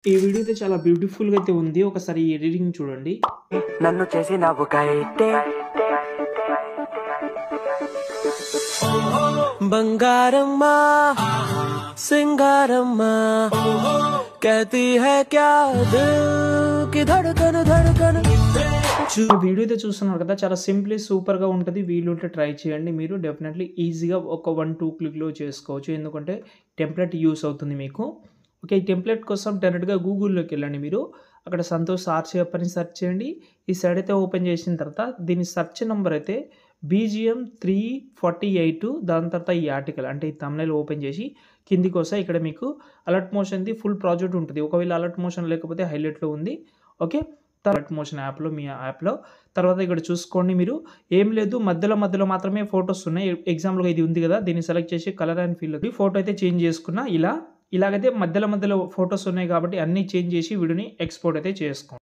ఈ వీడియో అయితే చాలా బ్యూటిఫుల్‌గా అయితే ఉంది. ఒకసారి ఈ ఎడిటింగ్ చూడండి. నన్ను చేసినావు కైటే బంగారమ్మా సింగారమ్మా कहती है क्या दिल की धड़कन धड़कन ఈ వీడియో అయితే చూస్తున్నారు కదా! చాలా సింప్లీ సూపర్‌గా ఉంటది. వీలుంటే ట్రై చేయండి. మీరు డెఫినెట్‌లీ ఈజీగా ఒక 1, 2 క్లిక్‌లో చేసుకోవచ్చు. ఎందుకంటే టెంప్లేట్ యూజ్ అవుతుంది మీకు. ఓకే. ఈ టెంప్లేట్ కోసం డైరెక్ట్‌గా గూగుల్‌లోకెళ్ళండి మీరు. అక్కడ సంతోష్ ఆర్‌చేప్ అని సెర్చ్ చేయండి. ఈ సైడ్ అయితే ఓపెన్ చేసిన తర్వాత దీని సెర్చ్ నంబర్ అయితే బీజీఎం 348 దాని తర్వాత ఈ ఆర్టికల్ అంటే ఈ థంబ్‌నెయిల్ ఓపెన్ చేసి కిందికొస్తే ఇక్కడ మీకు అలర్ట్ మోషన్‌ది ఫుల్ ప్రాజెక్ట్ ఉంటది. ఒకవేళ అలర్ట్ మోషన్ లేకపోతే హైలైట్‌లో ఉంది. ఓకే. అలర్ట్ మోషన్ యాప్‌లో మీ యాప్‌లో తర్వాత ఇక్కడ చూసుకోండి మీరు. ఏం లేదు మధ్యలో మాత్రమే ఫోటోస్ ఉన్నాయి. ఎగ్జాంపుల్‌గా ఇది ఉంది కదా! దీన్ని సెలెక్ట్ చేసి కలర్ అండ్ ఫిల్‌లోకి ఫోటో అయితే చేంజ్ చేసుకున్నా ఇలా. ఇలాగైతే మధ్యలో ఫోటోస్ ఉన్నాయి కాబట్టి అన్నీ చేంజ్ చేసి వీడియోని ఎక్స్‌పోర్ట్ అయితే చేసుకోండి.